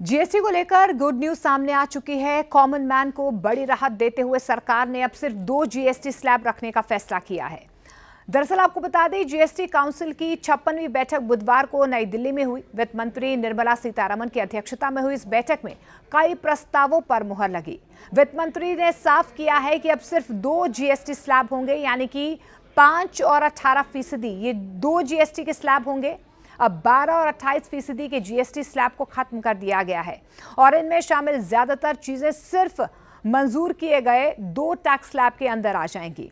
GST को लेकर good news सामने आ चुकी है। कॉमन मैन को बड़ी राहत देते हुए सरकार ने अब सिर्फ 2 जीएसटी स्लैब रखने का फैसला किया है। दरअसल आपको बता दें, जीएसटी काउंसिल की 56वीं बैठक बुधवार को नई दिल्ली में हुई। वित्त मंत्री निर्मला सीतारमण की अध्यक्षता में हुई इस बैठक में कई प्रस्तावों पर मुहर लगी। वित्त मंत्री ने साफ किया है कि अब सिर्फ 2 जीएसटी स्लैब होंगे, यानी कि 5 और 18%। ये 2 जीएसटी के स्लैब होंगे। अब 12 और 28% के जीएसटी स्लैब को खत्म कर दिया गया है और इनमें शामिल ज्यादातर चीजें सिर्फ मंजूर किए गए 2 टैक्स स्लैब के अंदर आ जाएंगी।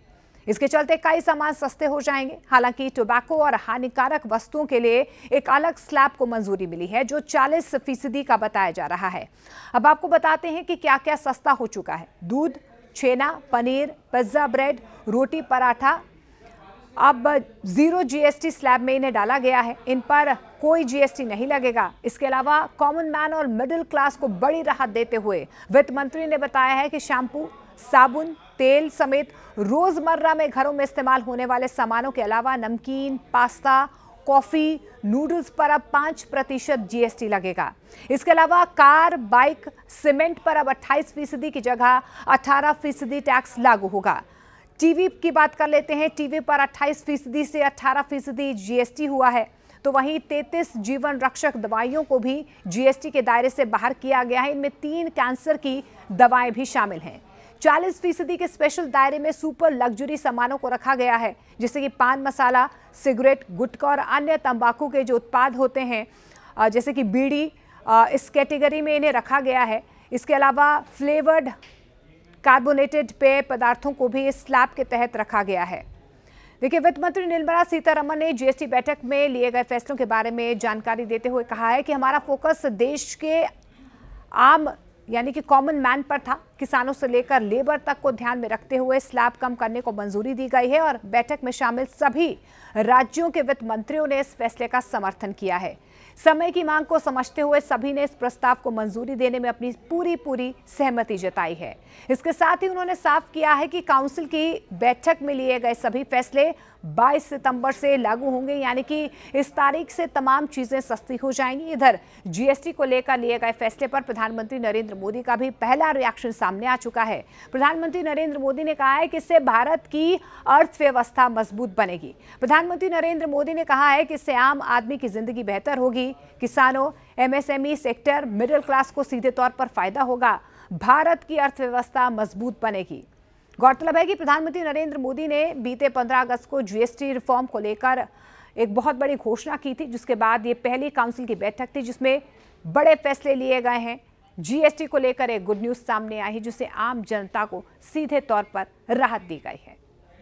इसके चलते कई सामान सस्ते हो जाएंगे। हालांकि टोबैको और हानिकारक वस्तुओं के लिए एक अलग स्लैब को मंजूरी मिली है, जो 40% का बताया जा रहा है। अब आपको बताते हैं कि क्या क्या सस्ता हो चुका है। दूध, छेना, पनीर, पिज्जा, ब्रेड, रोटी, पराठा अब 0 जीएसटी स्लैब में इन्हें डाला गया है। इन पर कोई जीएसटी नहीं लगेगा। इसके अलावा कॉमन मैन और मिडिल क्लास को बड़ी राहत देते हुए वित्त मंत्री ने बताया है कि शैम्पू, साबुन, तेल समेत रोजमर्रा में घरों में इस्तेमाल होने वाले सामानों के अलावा नमकीन, पास्ता, कॉफी, नूडल्स पर अब 5% जीएसटी लगेगा। इसके अलावा कार, बाइक, सीमेंट पर अब 28% की जगह 18% टैक्स लागू होगा। टीवी की बात कर लेते हैं। टीवी पर 28% से 18% जीएसटी हुआ है। तो वहीं 33 जीवन रक्षक दवाइयों को भी जीएसटी के दायरे से बाहर किया गया है। इनमें 3 कैंसर की दवाएं भी शामिल हैं। 40% के स्पेशल दायरे में सुपर लग्जरी सामानों को रखा गया है, जैसे कि पान मसाला, सिगरेट, गुटखा और अन्य तंबाकू के जो उत्पाद होते हैं, जैसे कि बीड़ी, इस कैटेगरी में इन्हें रखा गया है। इसके अलावा फ्लेवर्ड कार्बोनेटेड पेय पदार्थों को भी इस स्लैब के तहत रखा गया है। देखिए, वित्त मंत्री निर्मला सीतारमण ने जीएसटी बैठक में लिए गए फैसलों के बारे में जानकारी देते हुए कहा है कि हमारा फोकस देश के आम यानी कि कॉमन मैन पर था। किसानों से लेकर लेबर तक को ध्यान में रखते हुए स्लैब कम करने को मंजूरी दी गई है और बैठक में शामिल सभी राज्यों के वित्त मंत्रियों ने इस फैसले का समर्थन किया है। समय की मांग को समझते हुए सभी ने इस प्रस्ताव को मंजूरी देने में अपनी पूरी सहमति जताई है। इसके साथ ही उन्होंने साफ किया है कि काउंसिल की बैठक में लिए गए सभी फैसले 22 सितंबर से लागू होंगे, यानी कि इस तारीख से तमाम चीजें सस्ती हो जाएंगी। इधर जीएसटी को लेकर लिए गए फैसले पर प्रधानमंत्री नरेंद्र मोदी का भी पहला रिएक्शन सामने आ चुका है। प्रधानमंत्री नरेंद्र मोदी ने कहा है कि इससे भारत की अर्थव्यवस्था मजबूत बनेगी। प्रधानमंत्री नरेंद्र मोदी ने कहा है कि इससे आम आदमी की जिंदगी बेहतर होगी। किसानों, एमएसएमई सेक्टर, मिडिल क्लास को सीधे तौर पर फायदा होगा। भारत की अर्थव्यवस्था मजबूत बनेगी। गौरतलब है कि प्रधानमंत्री नरेंद्र मोदी ने बीते 15 अगस्त को जीएसटी रिफॉर्म को लेकर एक बहुत बड़ी घोषणा की थी, जिसके बाद ये पहली काउंसिल की बैठक थी जिसमें बड़े फैसले लिए गए हैं। जीएसटी को लेकर एक गुड न्यूज सामने आई है, जिससे आम जनता को सीधे तौर पर राहत दी गई है।